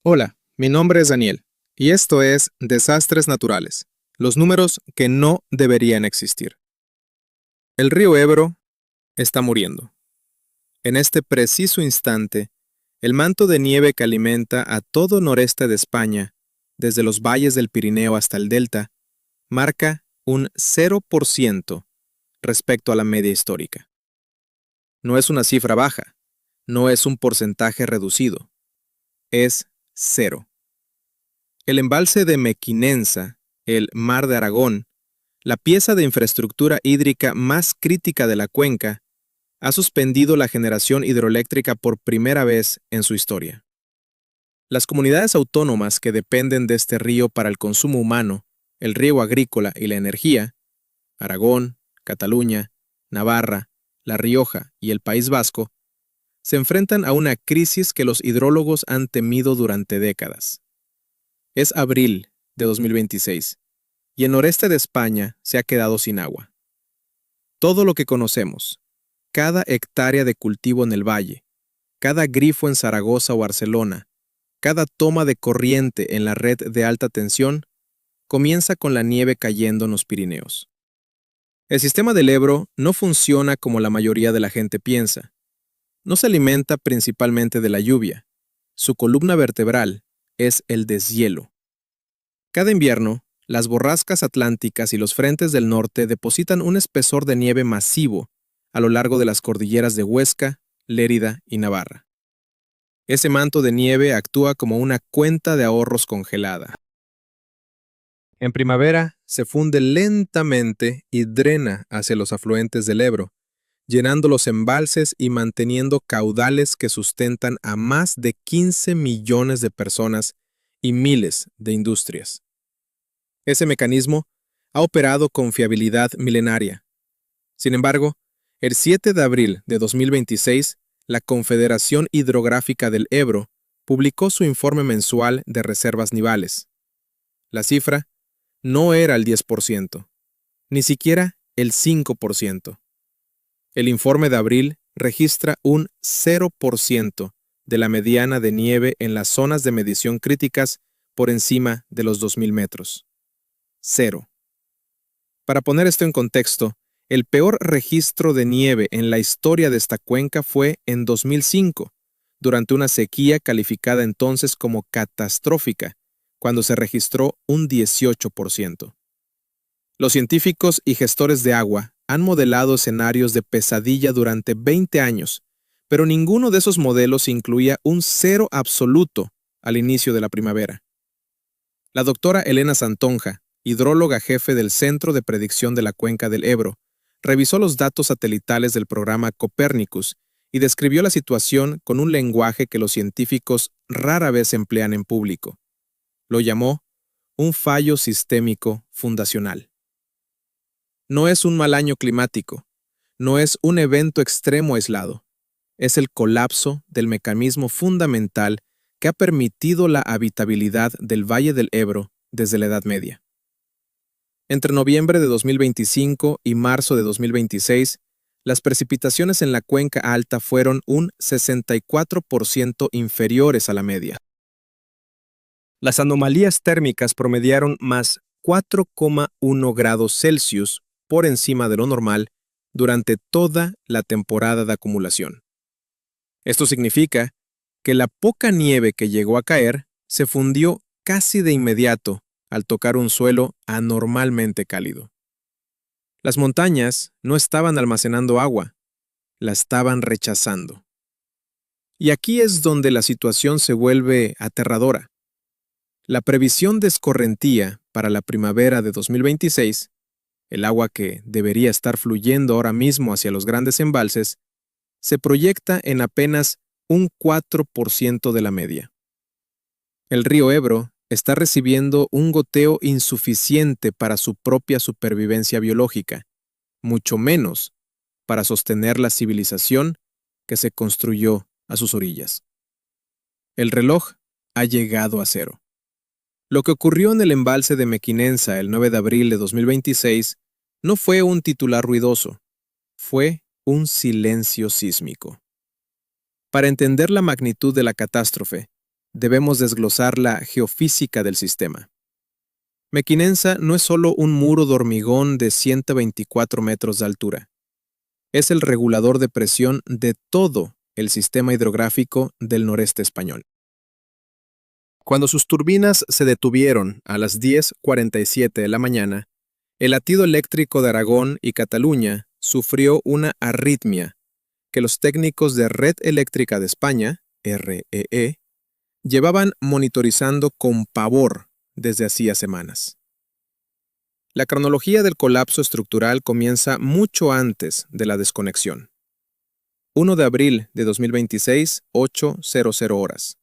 Hola, mi nombre es Daniel y esto es Desastres Naturales, los números que no deberían existir. El río Ebro está muriendo. En este preciso instante, el manto de nieve que alimenta a todo noreste de España, desde los valles del Pirineo hasta el Delta, marca un 0% respecto a la media histórica. No es una cifra baja, no es un porcentaje reducido, es cero. El embalse de Mequinenza, el Mar de Aragón, la pieza de infraestructura hídrica más crítica de la cuenca, ha suspendido la generación hidroeléctrica por primera vez en su historia. Las comunidades autónomas que dependen de este río para el consumo humano, el riego agrícola y la energía, Aragón, Cataluña, Navarra, La Rioja y el País Vasco, se enfrentan a una crisis que los hidrólogos han temido durante décadas. Es abril de 2026 y el noreste de España se ha quedado sin agua. Todo lo que conocemos, cada hectárea de cultivo en el valle, cada grifo en Zaragoza o Barcelona, cada toma de corriente en la red de alta tensión, comienza con la nieve cayendo en los Pirineos. El sistema del Ebro no funciona como la mayoría de la gente piensa. No se alimenta principalmente de la lluvia. Su columna vertebral es el deshielo. Cada invierno, las borrascas atlánticas y los frentes del norte depositan un espesor de nieve masivo a lo largo de las cordilleras de Huesca, Lérida y Navarra. Ese manto de nieve actúa como una cuenta de ahorros congelada. En primavera, se funde lentamente y drena hacia los afluentes del Ebro, llenando los embalses y manteniendo caudales que sustentan a más de 15 millones de personas y miles de industrias. Ese mecanismo ha operado con fiabilidad milenaria. Sin embargo, el 7 de abril de 2026, la Confederación Hidrográfica del Ebro publicó su informe mensual de reservas nivales. La cifra no era el 10%, ni siquiera el 5%. El informe de abril registra un 0% de la mediana de nieve en las zonas de medición críticas por encima de los 2.000 metros. Cero. Para poner esto en contexto, el peor registro de nieve en la historia de esta cuenca fue en 2005, durante una sequía calificada entonces como catastrófica, cuando se registró un 18%. Los científicos y gestores de agua han modelado escenarios de pesadilla durante 20 años, pero ninguno de esos modelos incluía un cero absoluto al inicio de la primavera. La doctora Elena Santonja, hidróloga jefe del Centro de Predicción de la Cuenca del Ebro, revisó los datos satelitales del programa Copérnicus y describió la situación con un lenguaje que los científicos rara vez emplean en público. Lo llamó un fallo sistémico fundacional. No es un mal año climático, no es un evento extremo aislado, es el colapso del mecanismo fundamental que ha permitido la habitabilidad del Valle del Ebro desde la Edad Media. Entre noviembre de 2025 y marzo de 2026, las precipitaciones en la cuenca alta fueron un 64% inferiores a la media. Las anomalías térmicas promediaron más 4,1 grados Celsius por encima de lo normal durante toda la temporada de acumulación. Esto significa que la poca nieve que llegó a caer se fundió casi de inmediato al tocar un suelo anormalmente cálido. Las montañas no estaban almacenando agua, la estaban rechazando. Y aquí es donde la situación se vuelve aterradora. La previsión de escorrentía para la primavera de 2026, el agua que debería estar fluyendo ahora mismo hacia los grandes embalses, se proyecta en apenas un 4% de la media. El río Ebro está recibiendo un goteo insuficiente para su propia supervivencia biológica, mucho menos para sostener la civilización que se construyó a sus orillas. El reloj ha llegado a cero. Lo que ocurrió en el embalse de Mequinenza el 9 de abril de 2026 no fue un titular ruidoso, fue un silencio sísmico. Para entender la magnitud de la catástrofe, debemos desglosar la geofísica del sistema. Mequinenza no es solo un muro de hormigón de 124 metros de altura. Es el regulador de presión de todo el sistema hidrográfico del noreste español. Cuando sus turbinas se detuvieron a las 10:47 de la mañana, el latido eléctrico de Aragón y Cataluña sufrió una arritmia que los técnicos de Red Eléctrica de España, REE, llevaban monitorizando con pavor desde hacía semanas. La cronología del colapso estructural comienza mucho antes de la desconexión. 1 de abril de 2026, 8:00 horas.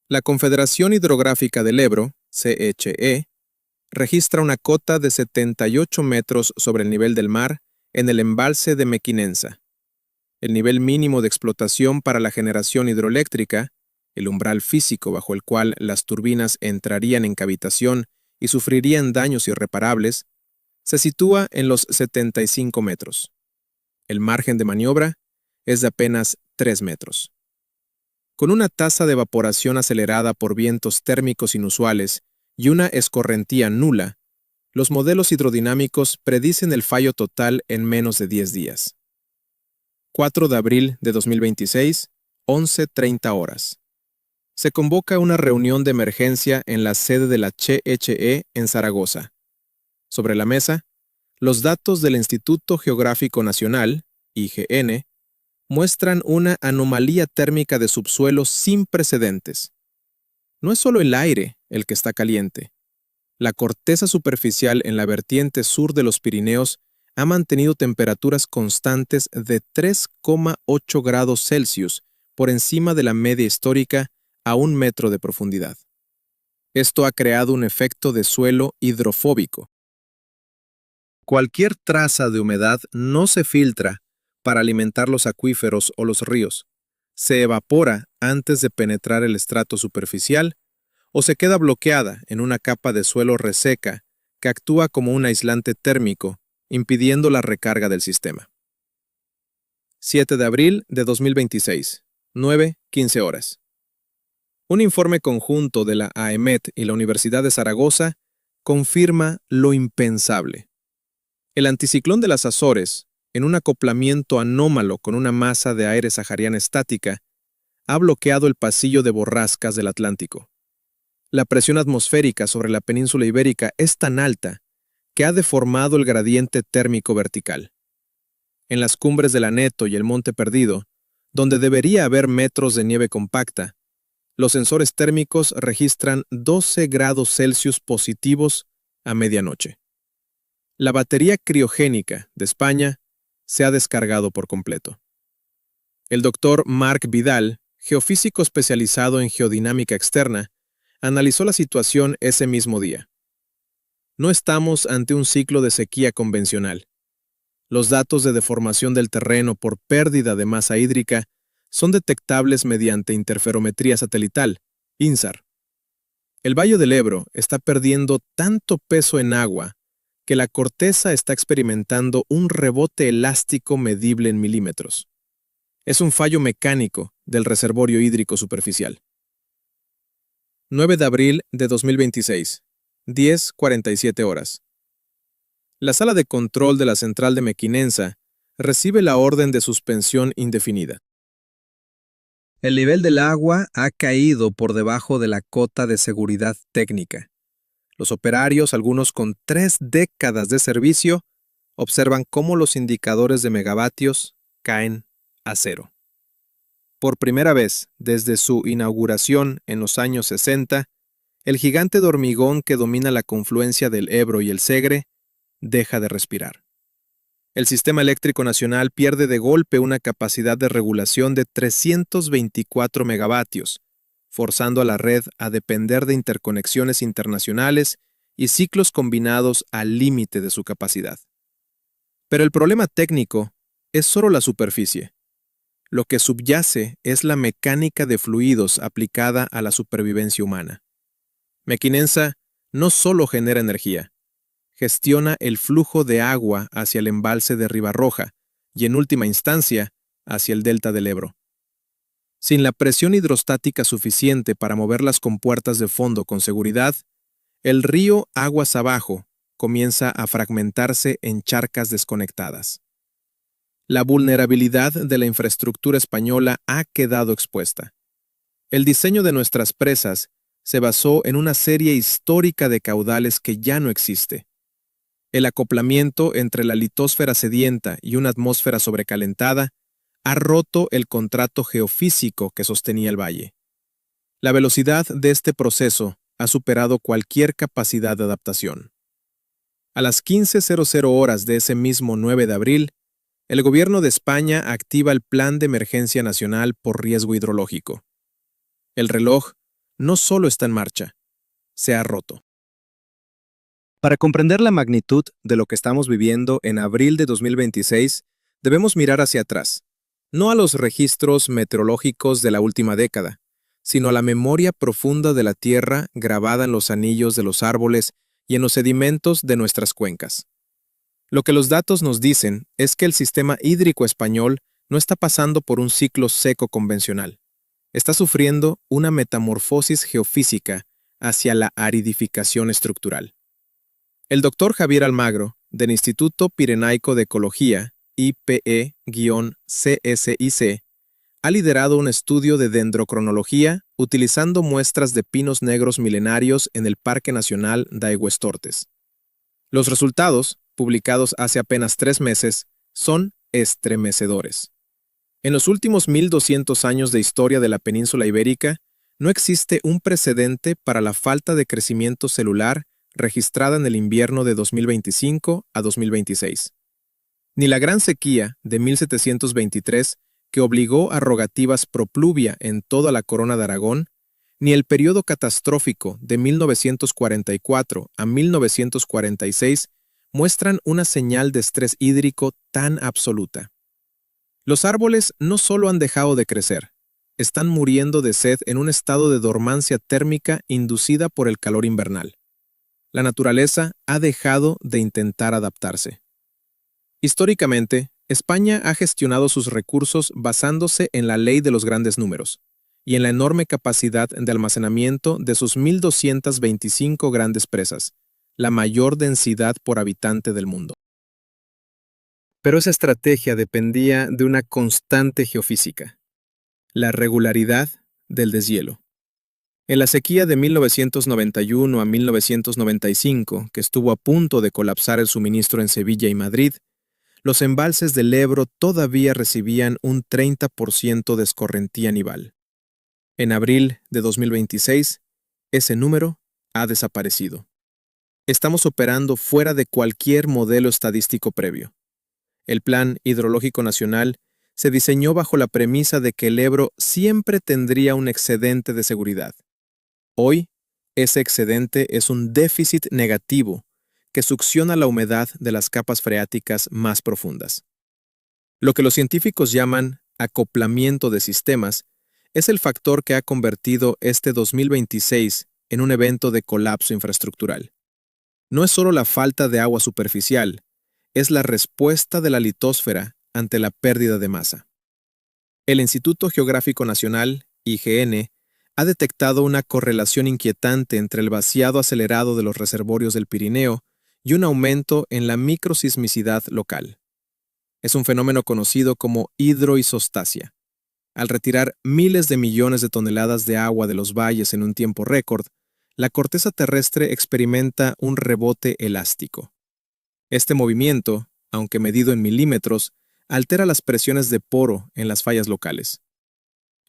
La Confederación Hidrográfica del Ebro, CHE, registra una cota de 78 metros sobre el nivel del mar en el embalse de Mequinenza. El nivel mínimo de explotación para la generación hidroeléctrica, el umbral físico bajo el cual las turbinas entrarían en cavitación y sufrirían daños irreparables, se sitúa en los 75 metros. El margen de maniobra es de apenas 3 metros. Con una tasa de evaporación acelerada por vientos térmicos inusuales y una escorrentía nula, los modelos hidrodinámicos predicen el fallo total en menos de 10 días. 4 de abril de 2026, 11:30 horas. Se convoca una reunión de emergencia en la sede de la CHE en Zaragoza. Sobre la mesa, los datos del Instituto Geográfico Nacional, IGN, muestran una anomalía térmica de subsuelo sin precedentes. No es solo el aire el que está caliente. La corteza superficial en la vertiente sur de los Pirineos ha mantenido temperaturas constantes de 3,8 grados Celsius por encima de la media histórica a 1 metro de profundidad. Esto ha creado un efecto de suelo hidrofóbico. Cualquier traza de humedad no se filtra para alimentar los acuíferos o los ríos. Se evapora antes de penetrar el estrato superficial o se queda bloqueada en una capa de suelo reseca que actúa como un aislante térmico, impidiendo la recarga del sistema. 7 de abril de 2026, 9:15 horas. Un informe conjunto de la AEMET y la Universidad de Zaragoza confirma lo impensable. El anticiclón de las Azores, en un acoplamiento anómalo con una masa de aire sahariana estática, ha bloqueado el pasillo de borrascas del Atlántico. La presión atmosférica sobre la península ibérica es tan alta que ha deformado el gradiente térmico vertical. En las cumbres del Aneto y el Monte Perdido, donde debería haber metros de nieve compacta, los sensores térmicos registran 12 grados Celsius positivos a medianoche. La batería criogénica de España se ha descargado por completo. El doctor Marc Vidal, geofísico especializado en geodinámica externa, analizó la situación ese mismo día. No estamos ante un ciclo de sequía convencional. Los datos de deformación del terreno por pérdida de masa hídrica son detectables mediante interferometría satelital, INSAR. El Valle del Ebro está perdiendo tanto peso en agua que la corteza está experimentando un rebote elástico medible en milímetros. Es un fallo mecánico del reservorio hídrico superficial. 9 de abril de 2026, 10:47 horas. La sala de control de la central de Mequinenza recibe la orden de suspensión indefinida. El nivel del agua ha caído por debajo de la cota de seguridad técnica. Los operarios, algunos con 3 décadas de servicio, observan cómo los indicadores de megavatios caen a cero. Por primera vez desde su inauguración en los años 60, el gigante de hormigón que domina la confluencia del Ebro y el Segre deja de respirar. El sistema eléctrico nacional pierde de golpe una capacidad de regulación de 324 megavatios, forzando a la red a depender de interconexiones internacionales y ciclos combinados al límite de su capacidad. Pero el problema técnico es solo la superficie. Lo que subyace es la mecánica de fluidos aplicada a la supervivencia humana. Mequinenza no solo genera energía, gestiona el flujo de agua hacia el embalse de Ribarroja y, en última instancia, hacia el delta del Ebro. Sin la presión hidrostática suficiente para mover las compuertas de fondo con seguridad, el río aguas abajo comienza a fragmentarse en charcas desconectadas. La vulnerabilidad de la infraestructura española ha quedado expuesta. El diseño de nuestras presas se basó en una serie histórica de caudales que ya no existe. El acoplamiento entre la litosfera sedienta y una atmósfera sobrecalentada ha roto el contrato geofísico que sostenía el valle. La velocidad de este proceso ha superado cualquier capacidad de adaptación. A las 15:00 horas de ese mismo 9 de abril, el gobierno de España activa el Plan de Emergencia Nacional por Riesgo Hidrológico. El reloj no solo está en marcha, se ha roto. Para comprender la magnitud de lo que estamos viviendo en abril de 2026, debemos mirar hacia atrás, no a los registros meteorológicos de la última década, sino a la memoria profunda de la Tierra grabada en los anillos de los árboles y en los sedimentos de nuestras cuencas. Lo que los datos nos dicen es que el sistema hídrico español no está pasando por un ciclo seco convencional. Está sufriendo una metamorfosis geofísica hacia la aridificación estructural. El doctor Javier Almagro, del Instituto Pirenaico de Ecología, IPE-CSIC, ha liderado un estudio de dendrocronología utilizando muestras de pinos negros milenarios en el Parque Nacional Daiguestortes. Los resultados, publicados hace apenas 3 meses, son estremecedores. En los últimos 1200 años de historia de la península ibérica, no existe un precedente para la falta de crecimiento celular registrada en el invierno de 2025 a 2026. Ni la gran sequía de 1723, que obligó a rogativas pro pluvia en toda la corona de Aragón, ni el periodo catastrófico de 1944 a 1946 muestran una señal de estrés hídrico tan absoluta. Los árboles no solo han dejado de crecer, están muriendo de sed en un estado de dormancia térmica inducida por el calor invernal. La naturaleza ha dejado de intentar adaptarse. Históricamente, España ha gestionado sus recursos basándose en la ley de los grandes números y en la enorme capacidad de almacenamiento de sus 1.225 grandes presas, la mayor densidad por habitante del mundo. Pero esa estrategia dependía de una constante geofísica, la regularidad del deshielo. En la sequía de 1991 a 1995, que estuvo a punto de colapsar el suministro en Sevilla y Madrid, los embalses del Ebro todavía recibían un 30% de escorrentía nival. En abril de 2026, ese número ha desaparecido. Estamos operando fuera de cualquier modelo estadístico previo. El Plan Hidrológico Nacional se diseñó bajo la premisa de que el Ebro siempre tendría un excedente de seguridad. Hoy, ese excedente es un déficit negativo que succiona la humedad de las capas freáticas más profundas. Lo que los científicos llaman acoplamiento de sistemas es el factor que ha convertido este 2026 en un evento de colapso infraestructural. No es solo la falta de agua superficial, es la respuesta de la litosfera ante la pérdida de masa. El Instituto Geográfico Nacional, IGN, ha detectado una correlación inquietante entre el vaciado acelerado de los reservorios del Pirineo y un aumento en la microsismicidad local. Es un fenómeno conocido como hidroisostasia. Al retirar miles de millones de toneladas de agua de los valles en un tiempo récord, la corteza terrestre experimenta un rebote elástico. Este movimiento, aunque medido en milímetros, altera las presiones de poro en las fallas locales.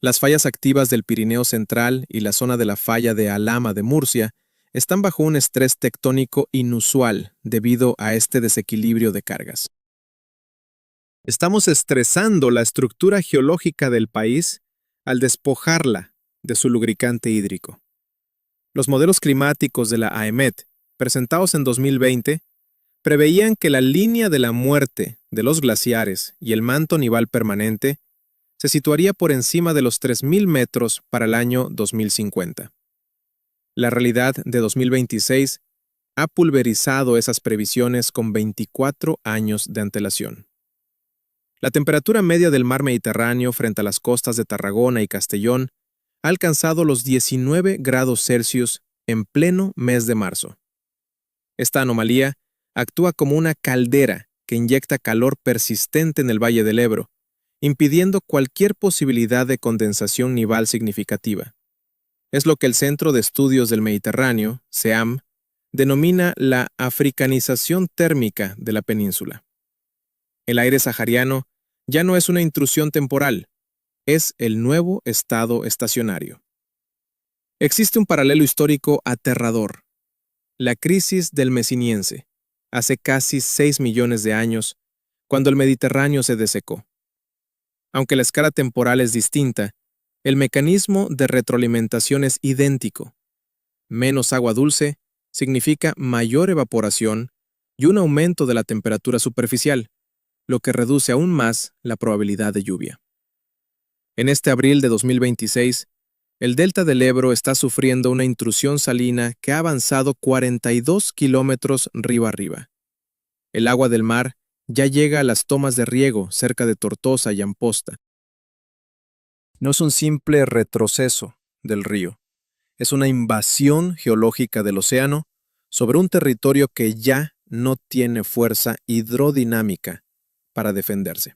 Las fallas activas del Pirineo Central y la zona de la falla de Alhama de Murcia están bajo un estrés tectónico inusual debido a este desequilibrio de cargas. Estamos estresando la estructura geológica del país al despojarla de su lubricante hídrico. Los modelos climáticos de la AEMET, presentados en 2020, preveían que la línea de la muerte de los glaciares y el manto nival permanente se situaría por encima de los 3.000 metros para el año 2050. La realidad de 2026 ha pulverizado esas previsiones con 24 años de antelación. La temperatura media del mar Mediterráneo frente a las costas de Tarragona y Castellón ha alcanzado los 19 grados Celsius en pleno mes de marzo. Esta anomalía actúa como una caldera que inyecta calor persistente en el Valle del Ebro, impidiendo cualquier posibilidad de condensación nival significativa. Es lo que el Centro de Estudios del Mediterráneo, CEAM, denomina la africanización térmica de la península. El aire sahariano ya no es una intrusión temporal, es el nuevo estado estacionario. Existe un paralelo histórico aterrador: la crisis del Mesiniense, hace casi 6 millones de años, cuando el Mediterráneo se desecó. Aunque la escala temporal es distinta, el mecanismo de retroalimentación es idéntico. Menos agua dulce significa mayor evaporación y un aumento de la temperatura superficial, lo que reduce aún más la probabilidad de lluvia. En este abril de 2026, el delta del Ebro está sufriendo una intrusión salina que ha avanzado 42 kilómetros río arriba. El agua del mar ya llega a las tomas de riego cerca de Tortosa y Amposta. No es un simple retroceso del río, es una invasión geológica del océano sobre un territorio que ya no tiene fuerza hidrodinámica para defenderse.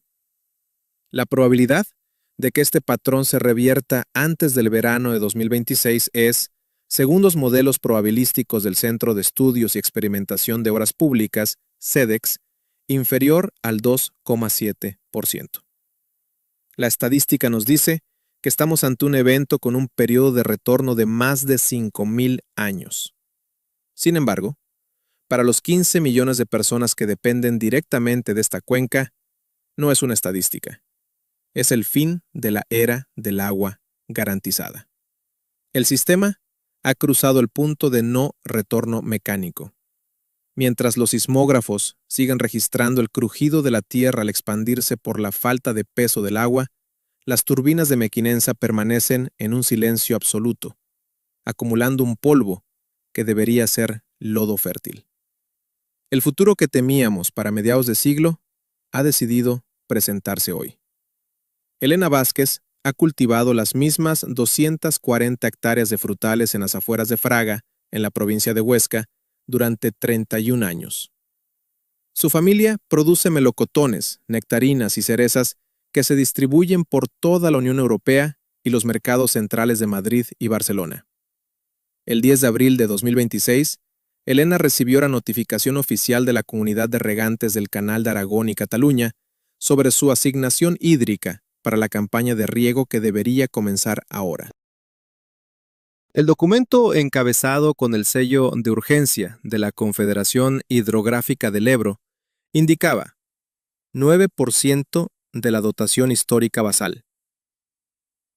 La probabilidad de que este patrón se revierta antes del verano de 2026 es, según los modelos probabilísticos del Centro de Estudios y Experimentación de Obras Públicas, CEDEX, inferior al 2,7%. La estadística nos dice que estamos ante un evento con un periodo de retorno de más de 5.000 años. Sin embargo, para los 15 millones de personas que dependen directamente de esta cuenca, no es una estadística. Es el fin de la era del agua garantizada. El sistema ha cruzado el punto de no retorno mecánico. Mientras los sismógrafos siguen registrando el crujido de la tierra al expandirse por la falta de peso del agua, las turbinas de Mequinenza permanecen en un silencio absoluto, acumulando un polvo que debería ser lodo fértil. El futuro que temíamos para mediados de siglo ha decidido presentarse hoy. Elena Vázquez ha cultivado las mismas 240 hectáreas de frutales en las afueras de Fraga, en la provincia de Huesca, durante 31 años. Su familia produce melocotones, nectarinas y cerezas que se distribuyen por toda la Unión Europea y los mercados centrales de Madrid y Barcelona. El 10 de abril de 2026, Elena recibió la notificación oficial de la Comunidad de Regantes del Canal de Aragón y Cataluña sobre su asignación hídrica para la campaña de riego que debería comenzar ahora. El documento, encabezado con el sello de urgencia de la Confederación Hidrográfica del Ebro, indicaba 9% de la dotación histórica basal.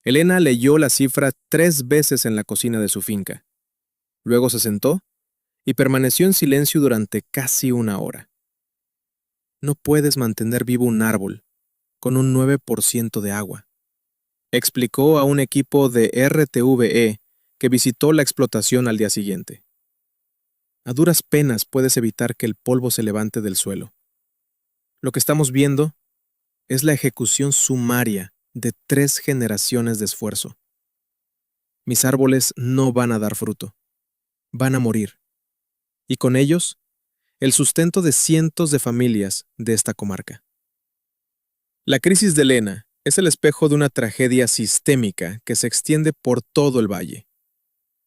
Elena leyó la cifra 3 veces en la cocina de su finca. Luego se sentó y permaneció en silencio durante casi una hora. No puedes mantener vivo un árbol con un 9% de agua, explicó a un equipo de RTVE que visitó la explotación al día siguiente. A duras penas puedes evitar que el polvo se levante del suelo. Lo que estamos viendo es la ejecución sumaria de 3 generaciones de esfuerzo. Mis árboles no van a dar fruto, van a morir. Y con ellos, el sustento de cientos de familias de esta comarca. La crisis de Elena es el espejo de una tragedia sistémica que se extiende por todo el valle.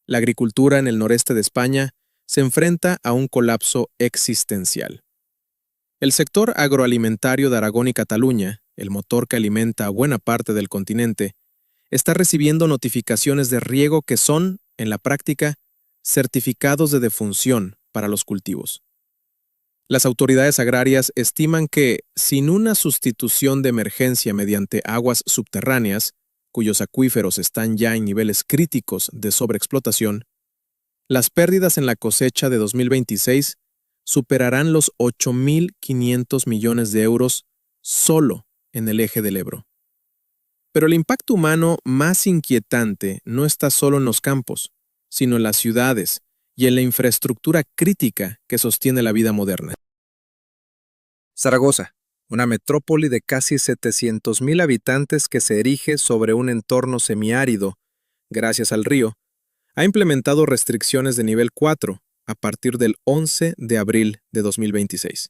La agricultura en el noreste de España se enfrenta a un colapso existencial. El sector agroalimentario de Aragón y Cataluña, el motor que alimenta a buena parte del continente, está recibiendo notificaciones de riego que son, en la práctica, certificados de defunción para los cultivos. Las autoridades agrarias estiman que, sin una sustitución de emergencia mediante aguas subterráneas, cuyos acuíferos están ya en niveles críticos de sobreexplotación, las pérdidas en la cosecha de 2026 superarán los 8.500 millones de euros solo en el eje del Ebro. Pero el impacto humano más inquietante no está solo en los campos, sino en las ciudades y en la infraestructura crítica que sostiene la vida moderna. Zaragoza, una metrópoli de casi 700,000 habitantes que se erige sobre un entorno semiárido, gracias al río, ha implementado restricciones de nivel 4 a partir del 11 de abril de 2026.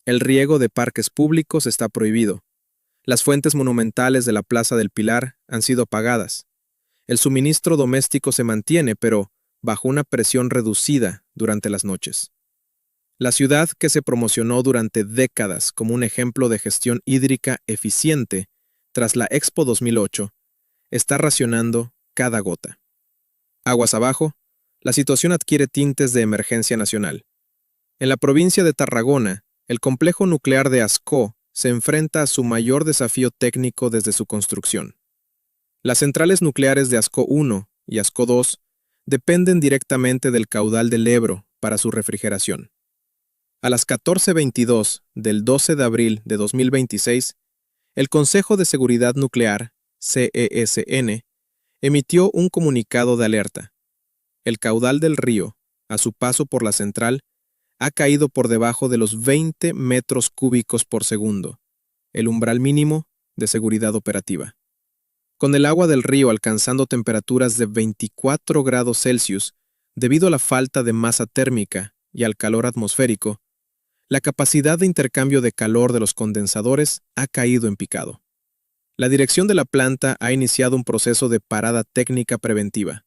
El riego de parques públicos está prohibido. Las fuentes monumentales de la Plaza del Pilar han sido apagadas. El suministro doméstico se mantiene, pero bajo una presión reducida durante las noches. La ciudad, que se promocionó durante décadas como un ejemplo de gestión hídrica eficiente tras la Expo 2008, está racionando cada gota. Aguas abajo, la situación adquiere tintes de emergencia nacional. En la provincia de Tarragona, el complejo nuclear de Ascó se enfrenta a su mayor desafío técnico desde su construcción. Las centrales nucleares de Ascó 1 y Ascó 2 dependen directamente del caudal del Ebro para su refrigeración. A las 14:22 del 12 de abril de 2026, el Consejo de Seguridad Nuclear, CESN, emitió un comunicado de alerta. El caudal del río, a su paso por la central, ha caído por debajo de los 20 metros cúbicos por segundo, el umbral mínimo de seguridad operativa. Con el agua del río alcanzando temperaturas de 24 grados Celsius, debido a la falta de masa térmica y al calor atmosférico, la capacidad de intercambio de calor de los condensadores ha caído en picado. La dirección de la planta ha iniciado un proceso de parada técnica preventiva.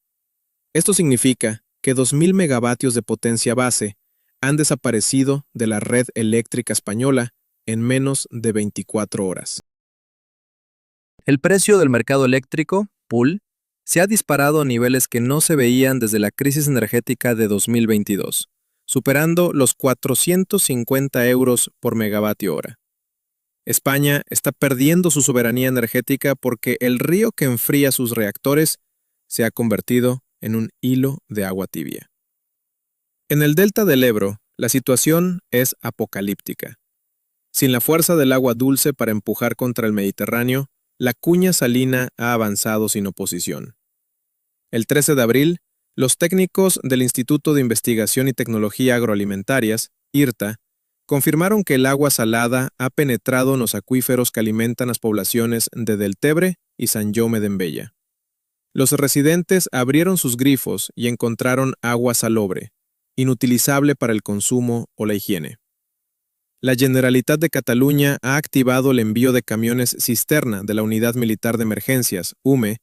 Esto significa que 2.000 megavatios de potencia base han desaparecido de la red eléctrica española en menos de 24 horas. El precio del mercado eléctrico, pool, se ha disparado a niveles que no se veían desde la crisis energética de 2022, superando los 450 euros por megavatio hora. España está perdiendo su soberanía energética porque el río que enfría sus reactores se ha convertido en un hilo de agua tibia. En el delta del Ebro, la situación es apocalíptica. Sin la fuerza del agua dulce para empujar contra el Mediterráneo, la cuña salina ha avanzado sin oposición. El 13 de abril, los técnicos del Instituto de Investigación y Tecnología Agroalimentarias, IRTA, confirmaron que el agua salada ha penetrado en los acuíferos que alimentan las poblaciones de Deltebre y San Jaume d'Enveja. Los residentes abrieron sus grifos y encontraron agua salobre, inutilizable para el consumo o la higiene. La Generalitat de Cataluña ha activado el envío de camiones cisterna de la Unidad Militar de Emergencias, UME,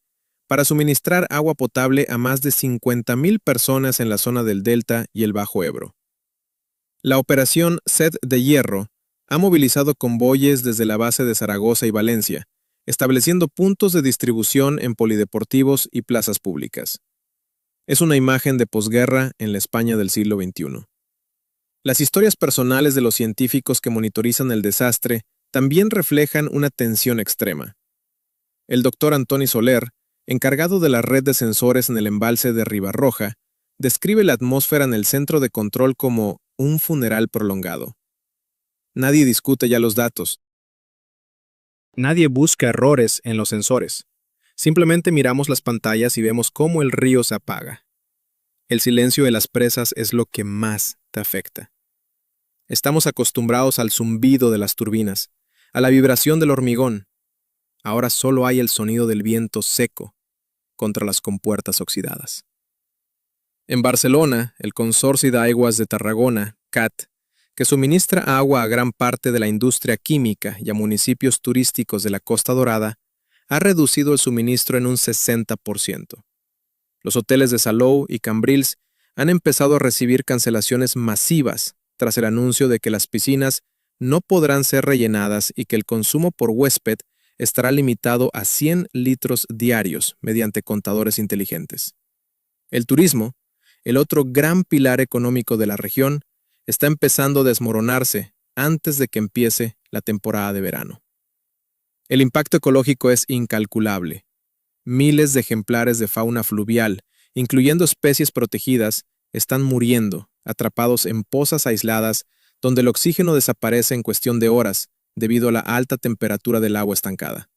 para suministrar agua potable a más de 50,000 personas en la zona del Delta y el Bajo Ebro. La operación Sed de Hierro ha movilizado convoyes desde la base de Zaragoza y Valencia, estableciendo puntos de distribución en polideportivos y plazas públicas. Es una imagen de posguerra en la España del siglo XXI. Las historias personales de los científicos que monitorizan el desastre también reflejan una tensión extrema. El doctor Antoni Soler, encargado de la red de sensores en el embalse de Ribarroja, describe la atmósfera en el centro de control como un funeral prolongado. Nadie discute ya los datos. Nadie busca errores en los sensores. Simplemente miramos las pantallas y vemos cómo el río se apaga. El silencio de las presas es lo que más te afecta. Estamos acostumbrados al zumbido de las turbinas, a la vibración del hormigón. Ahora solo hay el sonido del viento seco contra las compuertas oxidadas. En Barcelona, el Consorci d'Aigües de Tarragona, CAT, que suministra agua a gran parte de la industria química y a municipios turísticos de la Costa Dorada, ha reducido el suministro en un 60%. Los hoteles de Salou y Cambrils han empezado a recibir cancelaciones masivas tras el anuncio de que las piscinas no podrán ser rellenadas y que el consumo por huésped estará limitado a 100 litros diarios mediante contadores inteligentes. El turismo, el otro gran pilar económico de la región, está empezando a desmoronarse antes de que empiece la temporada de verano. El impacto ecológico es incalculable. Miles de ejemplares de fauna fluvial, incluyendo especies protegidas, están muriendo, atrapados en pozas aisladas donde el oxígeno desaparece en cuestión de horas debido a la alta temperatura del agua estancada.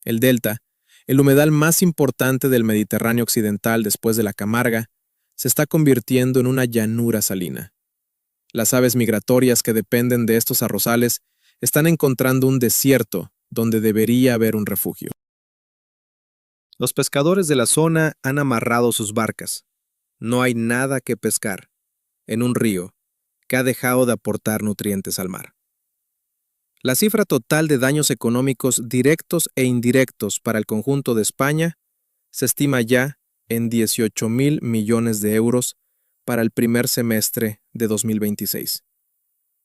El delta, el humedal más importante del Mediterráneo occidental después de la Camarga, se está convirtiendo en una llanura salina. Las aves migratorias que dependen de estos arrozales están encontrando un desierto donde debería haber un refugio. Los pescadores de la zona han amarrado sus barcas. No hay nada que pescar en un río que ha dejado de aportar nutrientes al mar. La cifra total de daños económicos directos e indirectos para el conjunto de España se estima ya en 18.000 millones de euros para el primer semestre de 2026.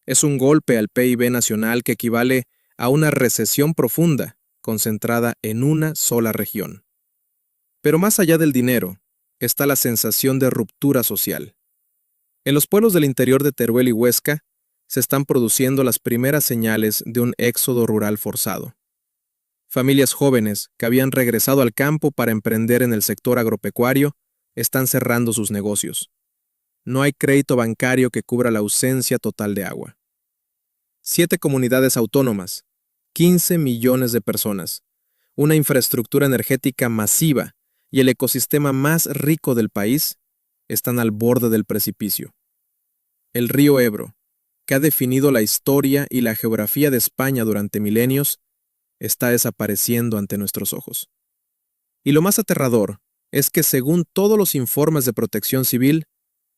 Es un golpe al PIB nacional que equivale a una recesión profunda concentrada en una sola región. Pero más allá del dinero, está la sensación de ruptura social. En los pueblos del interior de Teruel y Huesca se están produciendo las primeras señales de un éxodo rural forzado. Familias jóvenes que habían regresado al campo para emprender en el sector agropecuario están cerrando sus negocios. No hay crédito bancario que cubra la ausencia total de agua. 7 comunidades autónomas, 15 millones de personas, una infraestructura energética masiva y el ecosistema más rico del país están al borde del precipicio. El río Ebro, que ha definido la historia y la geografía de España durante milenios, está desapareciendo ante nuestros ojos. Y lo más aterrador es que, según todos los informes de Protección Civil,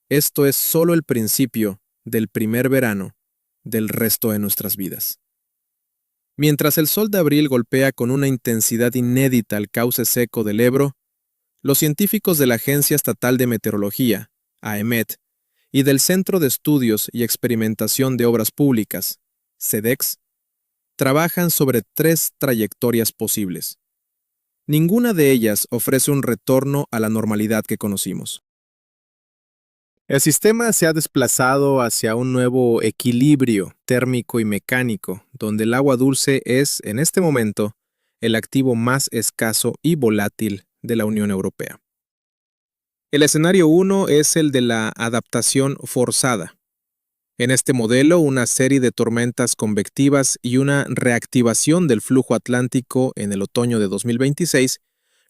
esto es solo el principio del primer verano del resto de nuestras vidas. Mientras el sol de abril golpea con una intensidad inédita al cauce seco del Ebro, los científicos de la Agencia Estatal de Meteorología, AEMET, y del Centro de Estudios y Experimentación de Obras Públicas, CEDEX, trabajan sobre 3 trayectorias posibles. Ninguna de ellas ofrece un retorno a la normalidad que conocimos. El sistema se ha desplazado hacia un nuevo equilibrio térmico y mecánico, donde el agua dulce es, en este momento, el activo más escaso y volátil de la Unión Europea. El escenario 1 es el de la adaptación forzada. En este modelo, una serie de tormentas convectivas y una reactivación del flujo atlántico en el otoño de 2026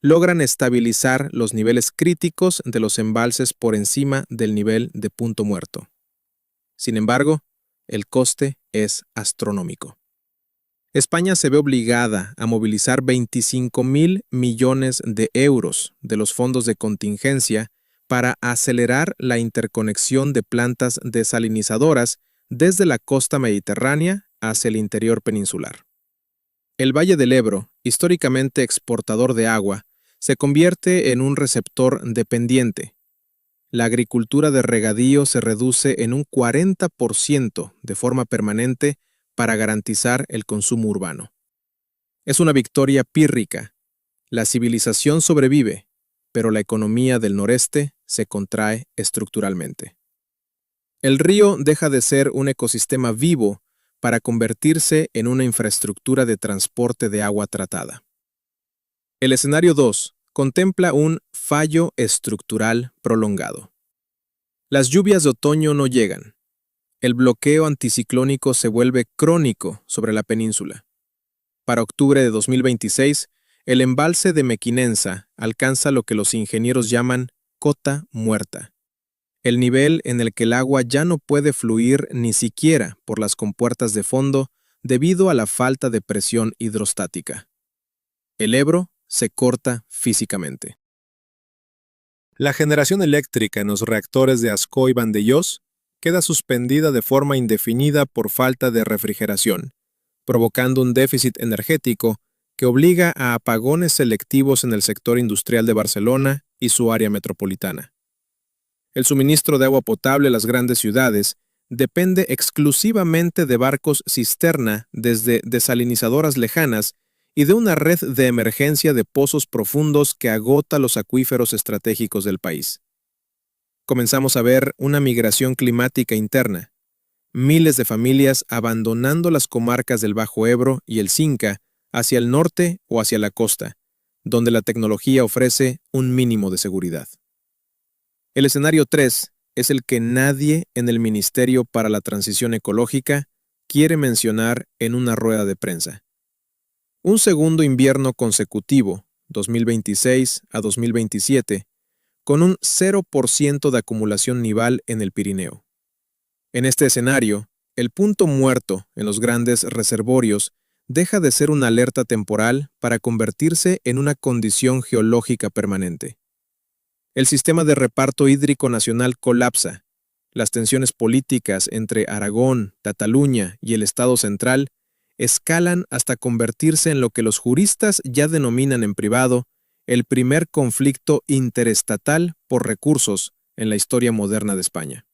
logran estabilizar los niveles críticos de los embalses por encima del nivel de punto muerto. Sin embargo, el coste es astronómico. España se ve obligada a movilizar 25.000 millones de euros de los fondos de contingencia para acelerar la interconexión de plantas desalinizadoras desde la costa mediterránea hacia el interior peninsular. El Valle del Ebro, históricamente exportador de agua, se convierte en un receptor dependiente. La agricultura de regadío se reduce en un 40% de forma permanente para garantizar el consumo urbano. Es una victoria pírrica. La civilización sobrevive, pero la economía del noreste se contrae estructuralmente. El río deja de ser un ecosistema vivo para convertirse en una infraestructura de transporte de agua tratada. El escenario 2 contempla un fallo estructural prolongado. Las lluvias de otoño no llegan. El bloqueo anticiclónico se vuelve crónico sobre la península. Para octubre de 2026, el embalse de Mequinensa alcanza lo que los ingenieros llaman cota muerta, el nivel en el que el agua ya no puede fluir ni siquiera por las compuertas de fondo debido a la falta de presión hidrostática. El Ebro se corta físicamente. La generación eléctrica en los reactores de Ascó y Vandellós queda suspendida de forma indefinida por falta de refrigeración, provocando un déficit energético que obliga a apagones selectivos en el sector industrial de Barcelona y su área metropolitana. El suministro de agua potable a las grandes ciudades depende exclusivamente de barcos cisterna desde desalinizadoras lejanas y de una red de emergencia de pozos profundos que agota los acuíferos estratégicos del país. Comenzamos a ver una migración climática interna. Miles de familias abandonando las comarcas del Bajo Ebro y el Cinca hacia el norte o hacia la costa, donde la tecnología ofrece un mínimo de seguridad. El escenario 3 es el que nadie en el Ministerio para la Transición Ecológica quiere mencionar en una rueda de prensa. Un segundo invierno consecutivo, 2026 a 2027, con un 0% de acumulación nival en el Pirineo. En este escenario, El punto muerto en los grandes reservorios deja de ser una alerta temporal para convertirse en una condición geológica permanente. El sistema de reparto hídrico nacional colapsa. Las tensiones políticas entre Aragón, Cataluña y el Estado central escalan hasta convertirse en lo que los juristas ya denominan en privado el primer conflicto interestatal por recursos en la historia moderna de España.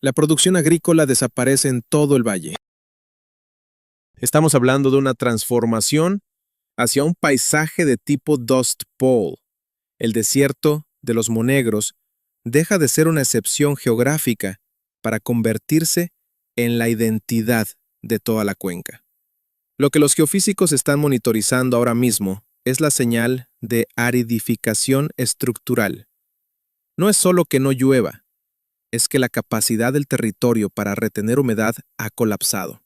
La producción agrícola desaparece en todo el valle. Estamos hablando de una transformación hacia un paisaje de tipo Dust Bowl. El desierto de los Monegros deja de ser una excepción geográfica para convertirse en la identidad de toda la cuenca. Lo que los geofísicos están monitorizando ahora mismo es la señal de aridificación estructural. No es solo que no llueva, es que la capacidad del territorio para retener humedad ha colapsado.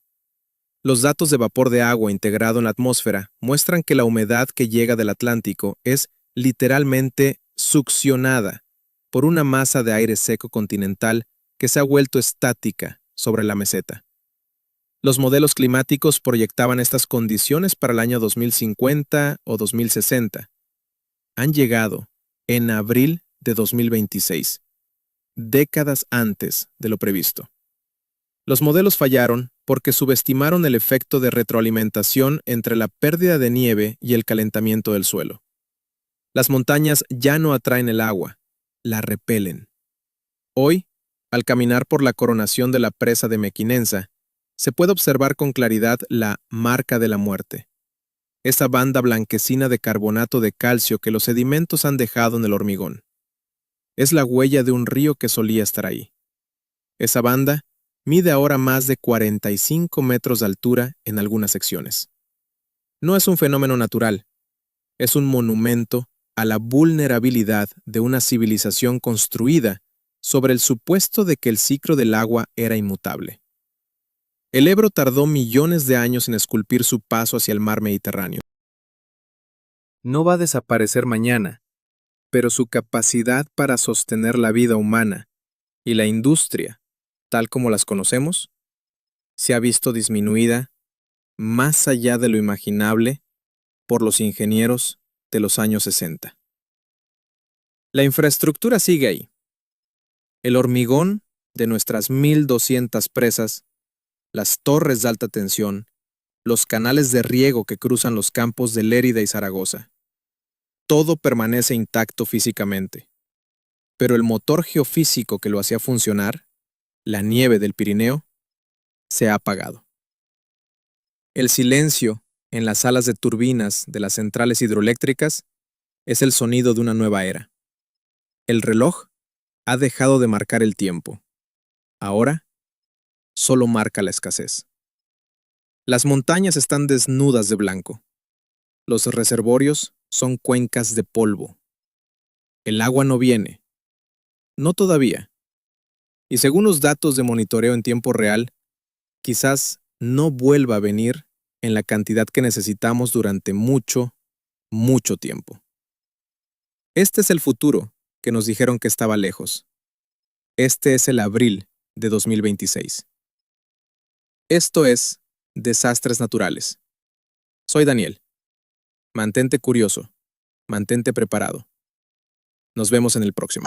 Los datos de vapor de agua integrado en la atmósfera muestran que la humedad que llega del Atlántico es literalmente succionada por una masa de aire seco continental que se ha vuelto estática sobre la meseta. Los modelos climáticos proyectaban estas condiciones para el año 2050 o 2060. Han llegado en abril de 2026, décadas antes de lo previsto. Los modelos fallaron porque subestimaron el efecto de retroalimentación entre la pérdida de nieve y el calentamiento del suelo. Las montañas ya no atraen el agua, la repelen. Hoy, al caminar por la coronación de la presa de Mequinenza, se puede observar con claridad la marca de la muerte, esa banda blanquecina de carbonato de calcio que los sedimentos han dejado en el hormigón. Es la huella de un río que solía estar ahí. Esa banda mide ahora más de 45 metros de altura en algunas secciones. No es un fenómeno natural, es un monumento a la vulnerabilidad de una civilización construida sobre el supuesto de que el ciclo del agua era inmutable. El Ebro tardó millones de años en esculpir su paso hacia el mar Mediterráneo. No va a desaparecer mañana, pero su capacidad para sostener la vida humana y la industria, tal como las conocemos, se ha visto disminuida más allá de lo imaginable por los ingenieros de los años 60. La infraestructura sigue ahí. El hormigón de nuestras 1,200 presas, las torres de alta tensión, los canales de riego que cruzan los campos de Lérida y Zaragoza. Todo permanece intacto físicamente, pero el motor geofísico que lo hacía funcionar, la nieve del Pirineo, se ha apagado. El silencio en las salas de turbinas de las centrales hidroeléctricas es el sonido de una nueva era. El reloj ha dejado de marcar el tiempo. Ahora, solo marca la escasez. Las montañas están desnudas de blanco. Los reservorios son cuencas de polvo. El agua no viene. No todavía. Y según los datos de monitoreo en tiempo real, quizás no vuelva a venir en la cantidad que necesitamos durante mucho, mucho tiempo. Este es el futuro que nos dijeron que estaba lejos. Este es el abril de 2026. Esto es Desastres Naturales. Soy Daniel. Mantente curioso. Mantente preparado. Nos vemos en el próximo.